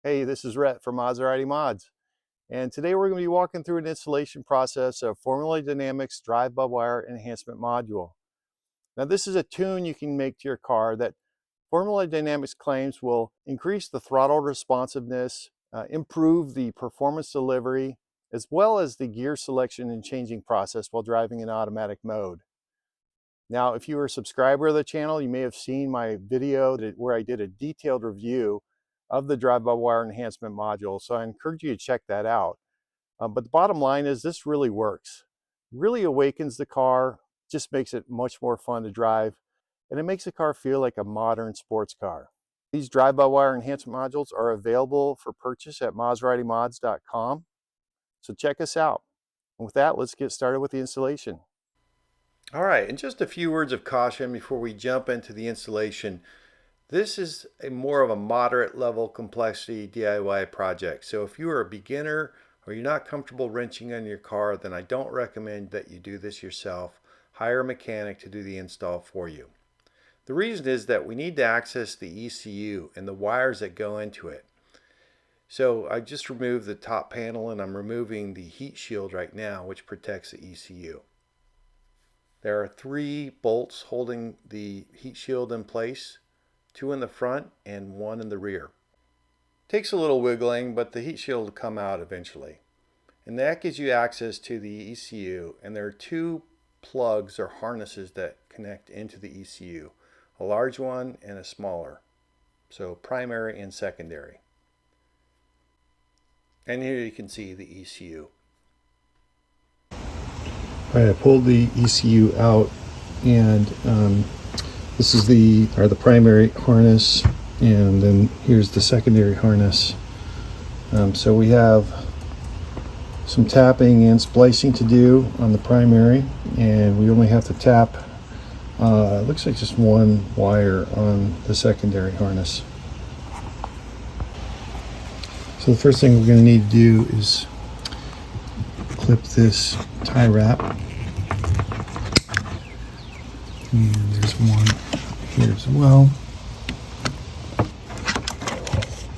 Hey, this is Rhett from Maserati Mods, and today we're going to be walking through an installation process of Formula Dynamics drive-by-wire enhancement module. Now this is a tune you can make to your car that Formula Dynamics claims will increase the throttle responsiveness, improve the performance delivery, as well as the gear selection and changing process while driving in automatic mode. Now, if you are a subscriber of the channel, you may have seen my video where I did a detailed review of the drive-by-wire enhancement module, so I encourage you to check that out. But the bottom line is this really works. Really awakens the car, just makes it much more fun to drive, and it makes the car feel like a modern sports car. These drive-by-wire enhancement modules are available for purchase at MaseratiMods.com, so check us out. And with that, let's get started with the installation. All right, and just a few words of caution before we jump into the installation. This is more of a moderate level complexity DIY project. So if you are a beginner or you're not comfortable wrenching on your car, then I don't recommend that you do this yourself. Hire a mechanic to do the install for you. The reason is that we need to access the ECU and the wires that go into it. So I just removed the top panel and I'm removing the heat shield right now, which protects the ECU. There are 3 bolts holding the heat shield in place. 2 in the front and 1 in the rear. Takes a little wiggling, but the heat shield will come out eventually. And that gives you access to the ECU, and there are 2 plugs or harnesses that connect into the ECU. A large one and a smaller. So primary and secondary. And here you can see the ECU. Alright, I pulled the ECU out, and this is the primary harness, and then here's the secondary harness. So we have some tapping and splicing to do on the primary, and we only have to tap, it looks like just 1 wire on the secondary harness. So the first thing we're going to need to do is clip this tie wrap. And there's one here as well.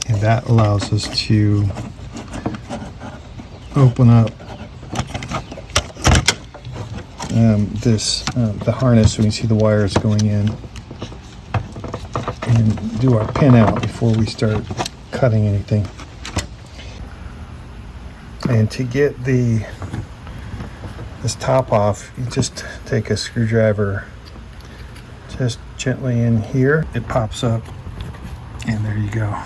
And that allows us to open up the harness so we can see the wires going in and do our pin out before we start cutting anything. And to get this top off, you just take a screwdriver just gently in here. It pops up, and there you go.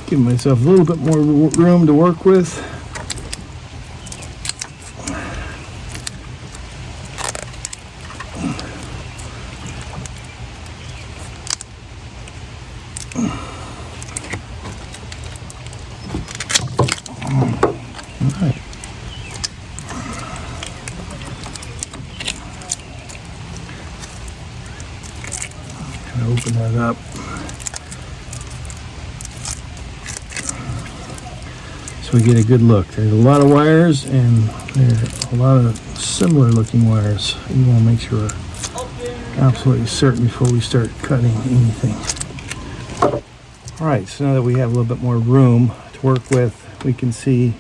Give myself a little bit more room to work with. Open that up. So we get a good look. There's a lot of wires, and there are a lot of similar looking wires. You want to make sure we're absolutely certain before we start cutting anything. Alright, so now that we have a little bit more room to work with, we can see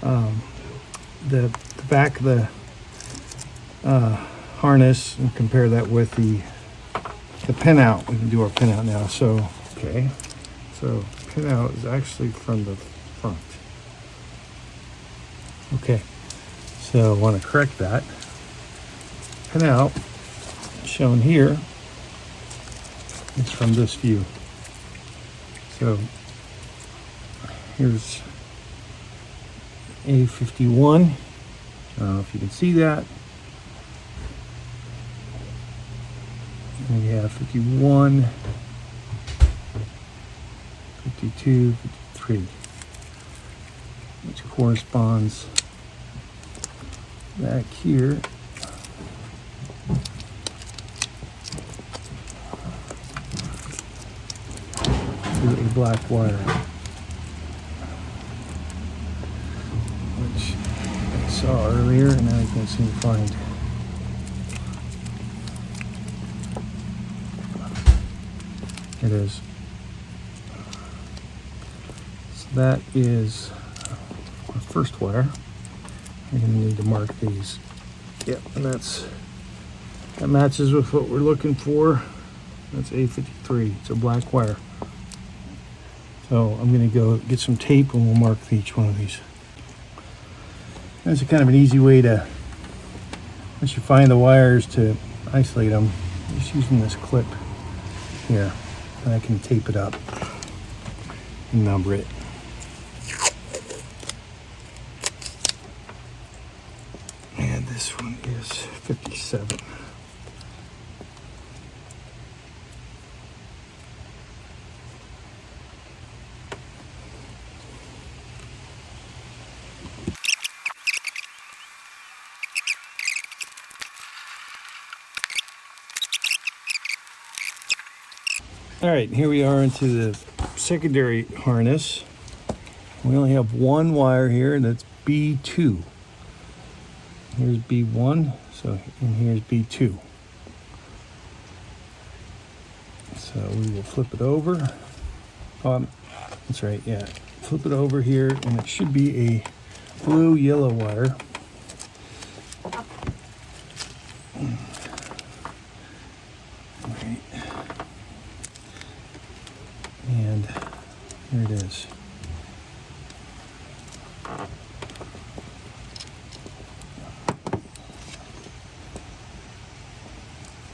the back of the harness and compare that with the pin out. We can do our pin out now. So, okay. So, pin out is actually from the front. Okay. So, I want to correct that. Pin out, shown here, is from this view. So, here's A51. I don't know if you can see that. And we have 51, 52, 53, which corresponds back here to a black wire, which, so saw earlier, and now I can't seem to find. It is. So that is our first wire. We're going to need to mark these. Yep, and that matches with what we're looking for. That's A53. It's a black wire. So I'm going to go get some tape and we'll mark each one of these. That's kind of an easy way to, once you find the wires, to isolate them. Just using this clip here, and I can tape it up and number it. And this one is 57. All right, here we are into the secondary harness. We only have one wire here, and that's B2. Here's B1, and here's B2. So we will flip it over. That's right, yeah. Flip it over here, and it should be a blue-yellow wire. Right. And here it is.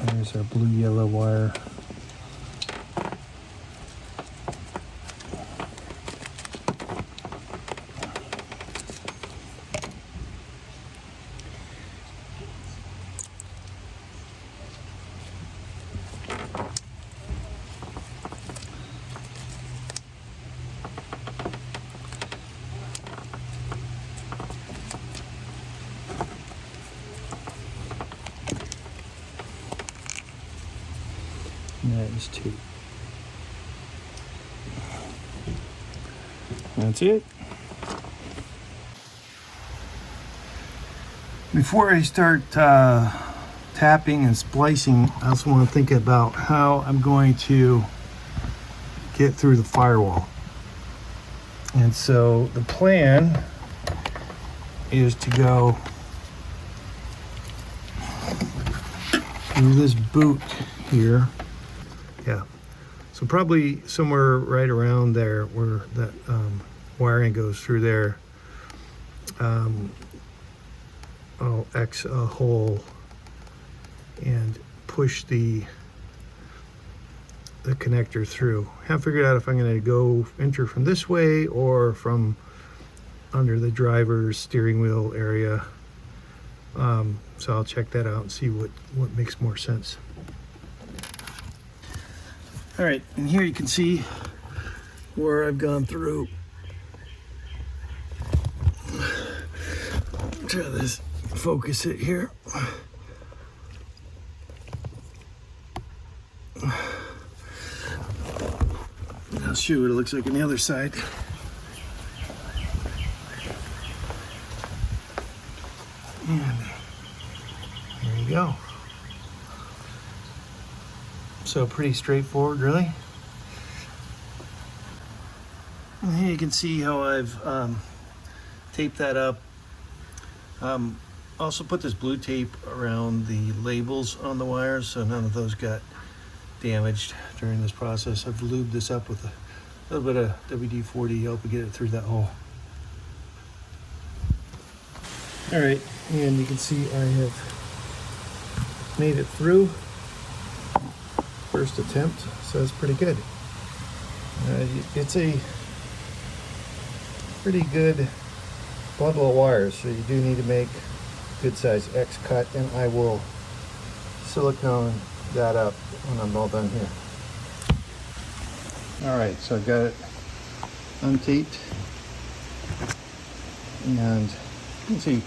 There's our blue-yellow wire. And that is 2. That's it. Before I start tapping and splicing, I also want to think about how I'm going to get through the firewall. And so the plan is to go through this boot here. Yeah, so probably somewhere right around there where that wiring goes through there. I'll X a hole and push the connector through. I haven't figured out if I'm going to go enter from this way or from under the driver's steering wheel area. So I'll check that out and see what makes more sense. All right, and here you can see where I've gone through. Try this, focus it here. I'll show you what it looks like on the other side. And there you go. So pretty straightforward, really. And here you can see how I've taped that up. Also put this blue tape around the labels on the wires so none of those got damaged during this process. I've lubed this up with a little bit of WD-40 to help get it through that hole. All right, and you can see I have made it through. First attempt, so that's pretty good. It's a pretty good bundle of wires, so you do need to make good size X cut, and I will silicone that up when I'm all done here. All right, so I've got it untaped, and you can see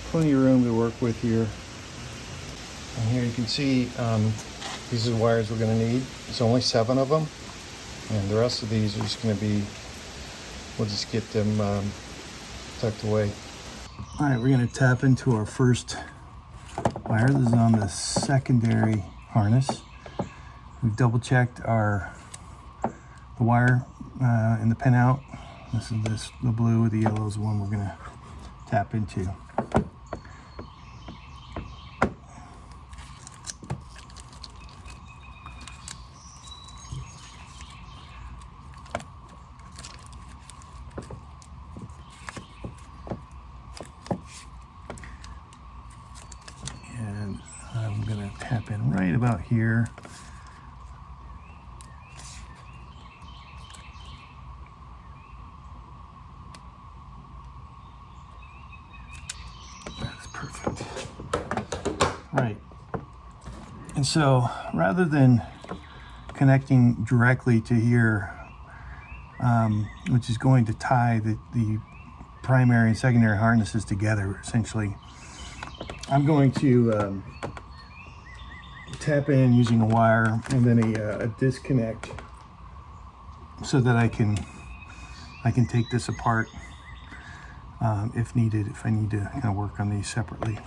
plenty of room to work with here. And here you can see these are the wires we're going to need. There's only 7 of them, and the rest of these are just going to be, we'll just get them tucked away. All right, we're going to tap into our first wire. This is on the secondary harness. We've double checked the wire in the pinout. This is the blue, the yellow is the one we're going to tap into. And I'm going to tap in right about here. That's perfect. Right. And so rather than connecting directly to here, which is going to tie the primary and secondary harnesses together, essentially, I'm going to tap in using a wire and then a disconnect so that I can take this apart if needed, if I need to kind of work on these separately.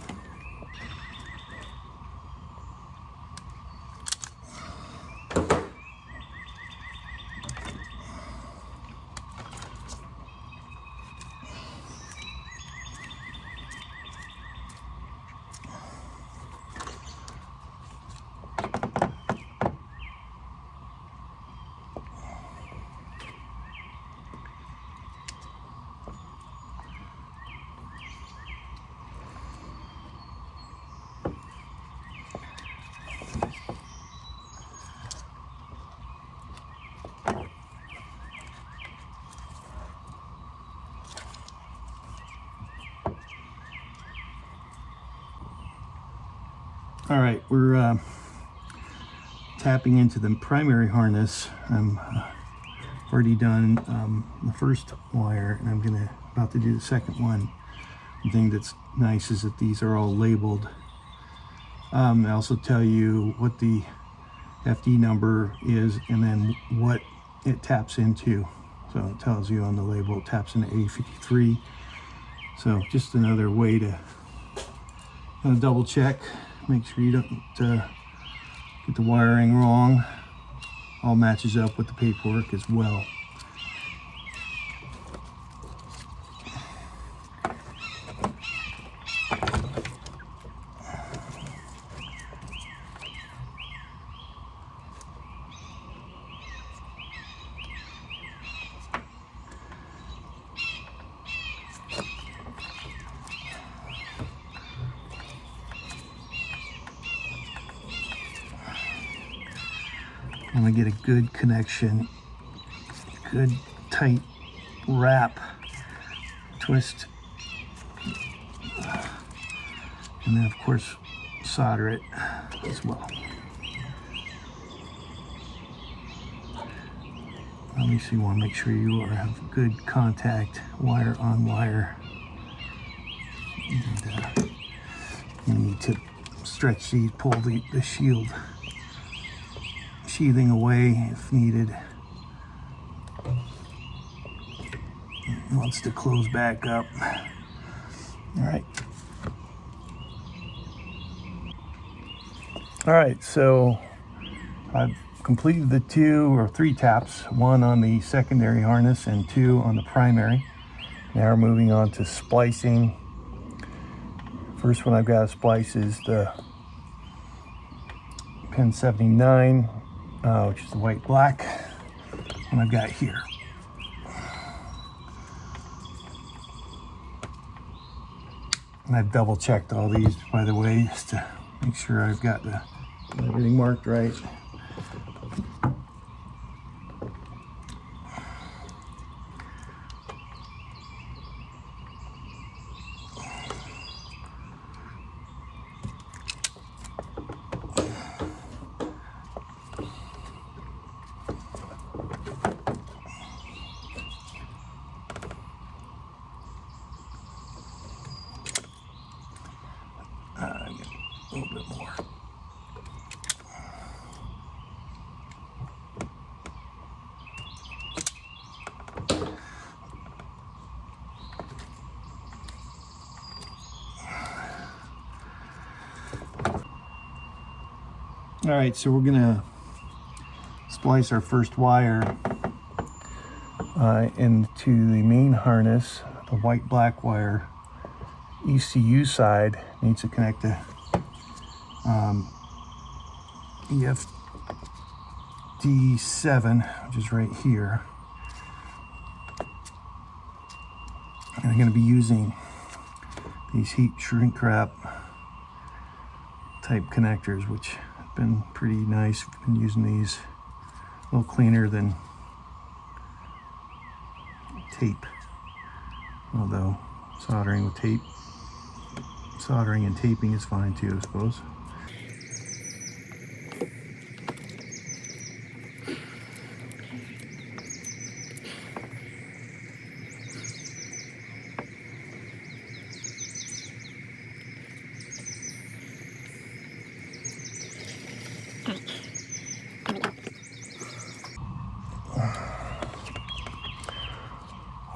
All right, we're tapping into the primary harness. I'm already done the first wire, and I'm about to do the second one. The thing that's nice is that these are all labeled. I also tell you what the FD number is and then what it taps into. So it tells you on the label it taps into A53. So just another way to kind of double check. Make sure you don't get the wiring wrong. All matches up with the paperwork as well. I'm gonna get a good connection, good tight wrap, twist, and then of course solder it as well. Obviously you want to make sure you have good contact, wire on wire. And you need to stretch these, pull the sheathing away if needed. It wants to close back up. All right, so I've completed the 2 or 3 taps, 1 on the secondary harness and 2 on the primary. Now we're moving on to splicing. First one I've got to splice is the pin 79, which is the white black one I've got here. And I've double checked all these, by the way, just to make sure I've got everything marked right. A little bit more. All right, so we're gonna splice our first wire into the main harness. The white-black wire ECU side needs to connect to FD 7, which is right here. And I'm going to be using these heat shrink wrap type connectors, which have been pretty nice. I've been using these a little cleaner than tape, although soldering and taping is fine too, I suppose.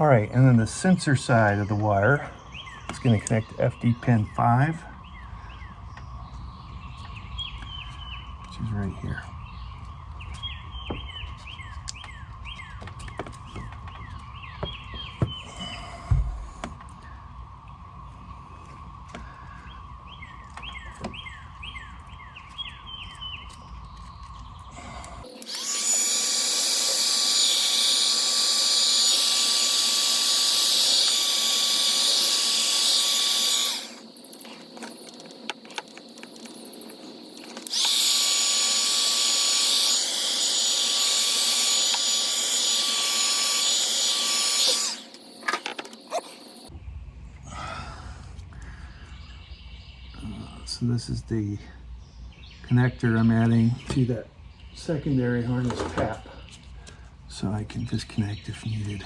All right, and then the sensor side of the wire is going to connect to FD pin 5, which is right here. So this is the connector I'm adding to that secondary harness tap, so I can disconnect if needed.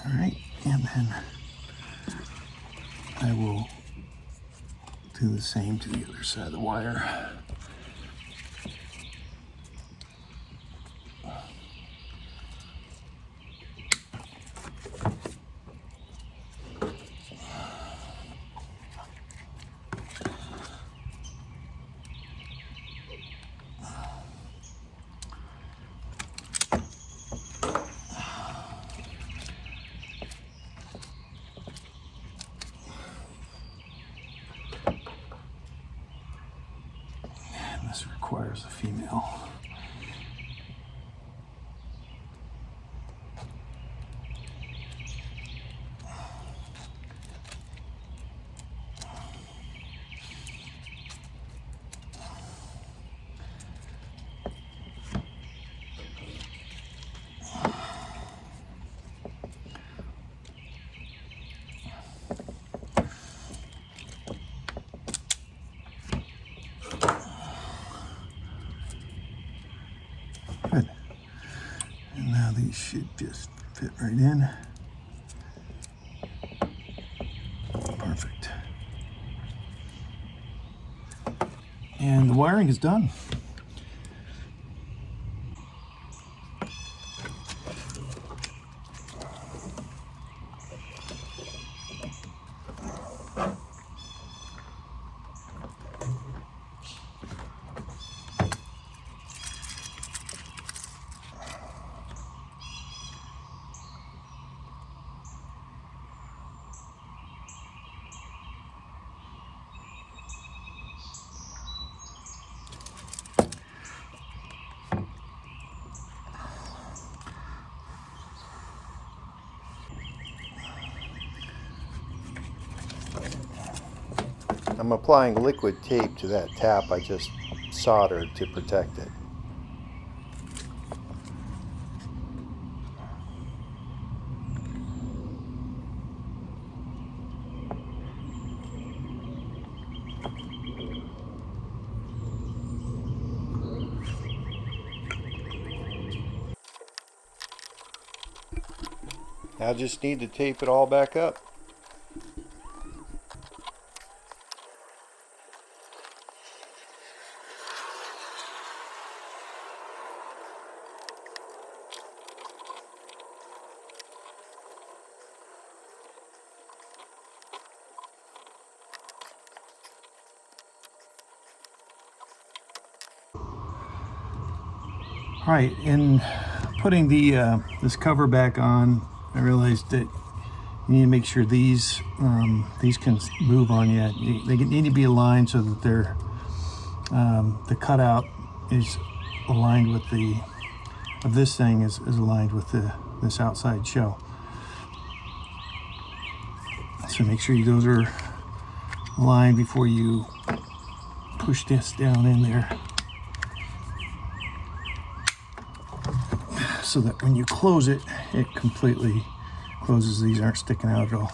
All right, and then I will do the same to the other side of the wire. This requires a female. Good. And now these should just fit right in. Perfect. And the wiring is done. I'm applying liquid tape to that tap I just soldered to protect it. Now I just need to tape it all back up. All right, in putting the this cover back on, I realized that you need to make sure these can move on you. They need to be aligned so that they're the cutout is aligned with this thing is aligned with this outside shell. So make sure those are aligned before you push this down in there, so that when you close it, it completely closes. These aren't sticking out at all.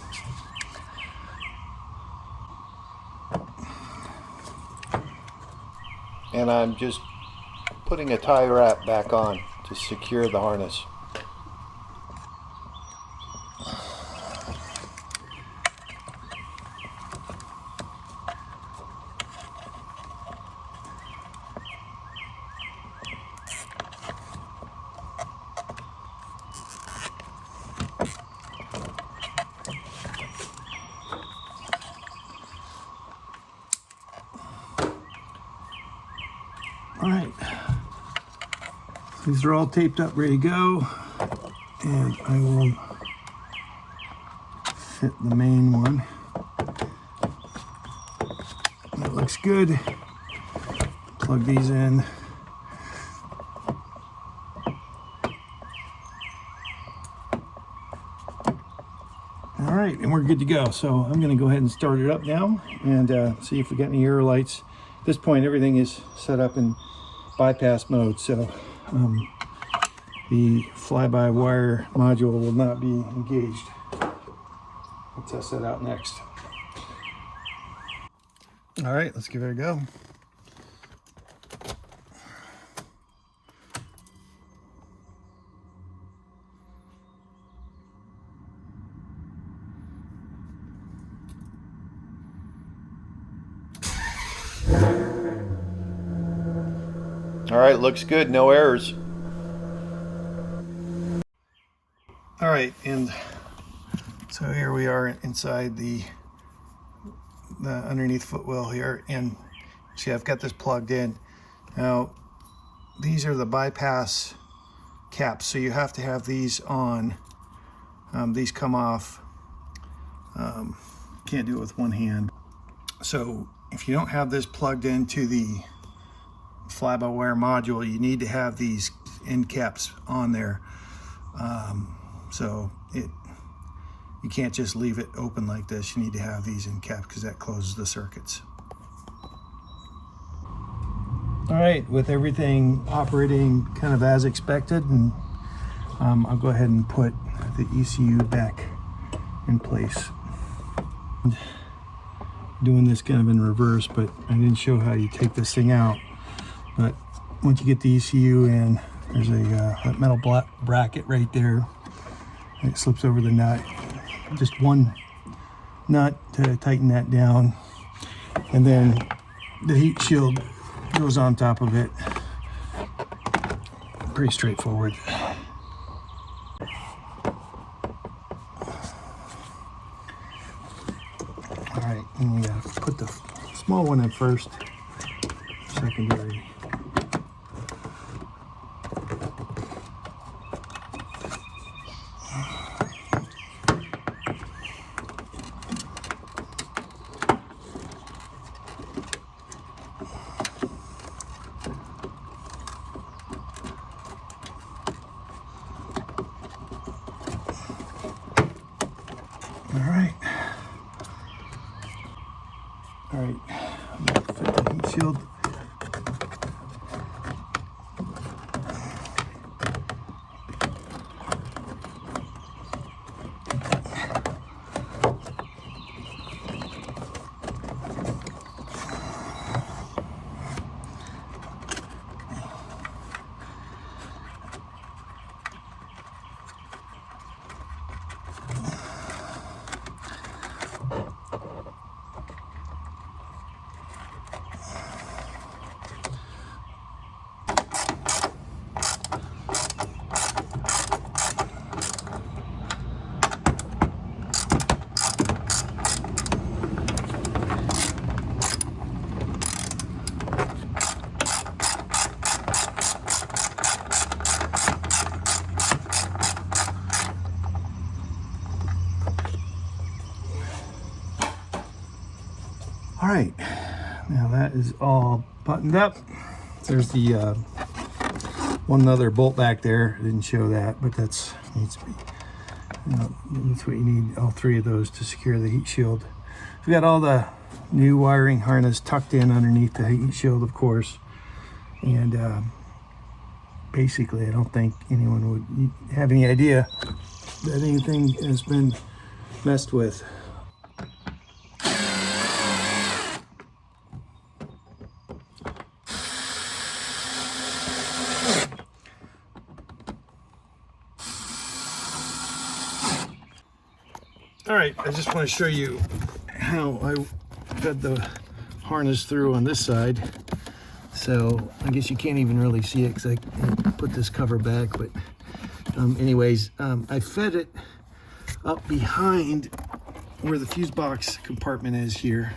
And I'm just putting a tie wrap back on to secure the harness. All right, these are all taped up, ready to go, and I will fit the main one. That looks good. Plug these in. All right, and we're good to go. So I'm going to go ahead and start it up now and see if we got any error lights. At this point, everything is set up in bypass mode, so the fly-by-wire module will not be engaged. We'll test that out next. All right, let's give it a go. All right, looks good, no errors. All right, and so here we are inside the underneath footwell here, and see, I've got this plugged in. Now, these are the bypass caps, so you have to have these on. These come off. Can't do it with one hand. So if you don't have this plugged into the fly-by-wire module, you need to have these end caps on there. So you can't just leave it open like this. You need to have these end caps because that closes the circuits. All right, with everything operating kind of as expected, and I'll go ahead and put the ECU back in place. Doing this kind of in reverse, but I didn't show how you take this thing out. But once you get the ECU in, there's a metal bracket right there. It slips over the nut. Just one nut to tighten that down. And then the heat shield goes on top of it. Pretty straightforward. All right, and we gotta put the small one in first, secondary. All right, I'm gonna fit the heat shield. All right, now that is all buttoned up. There's the one other bolt back there. I didn't show that, but that's needs to be. That's what you need. All three of those to secure the heat shield. We got all the new wiring harness tucked in underneath the heat shield, of course, and basically, I don't think anyone would have any idea that anything has been messed with. All right, I just want to show you how I fed the harness through on this side. So I guess you can't even really see it because I put this cover back, but anyways, I fed it up behind where the fuse box compartment is here.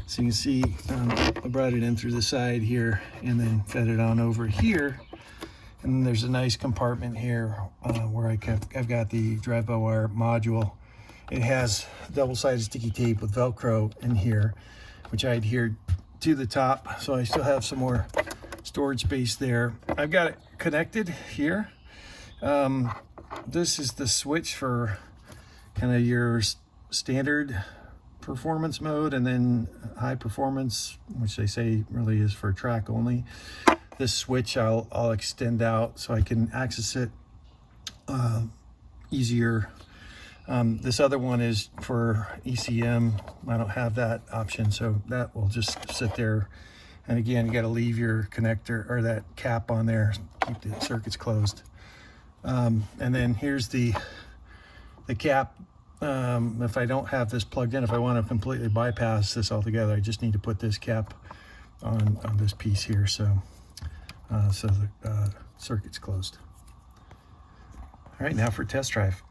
So you can see I brought it in through the side here and then fed it on over here. And then there's a nice compartment here where I've got the drive-by-wire module. It has double-sided sticky tape with Velcro in here, which I adhered to the top, so I still have some more storage space there. I've got it connected here. This is the switch for kind of your standard performance mode, and then high performance, which they say really is for track only. This switch I'll extend out so I can access it easier. This other one is for ECM. I don't have that option, so that will just sit there. And again, you got to leave your connector or that cap on there, keep the circuits closed. And then here's the cap. If I don't have this plugged in, if I want to completely bypass this altogether, I just need to put this cap on this piece here, so the circuit's closed. All right, now for test drive.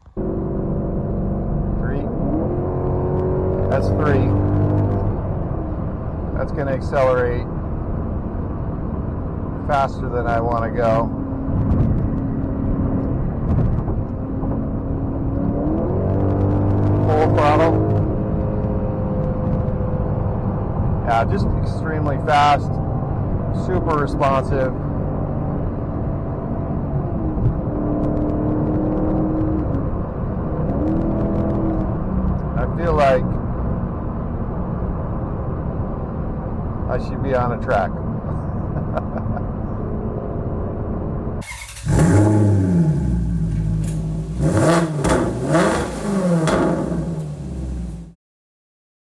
That's 3. That's going to accelerate faster than I want to go. Full throttle. Yeah, just extremely fast, super responsive. I feel like I should be on a track.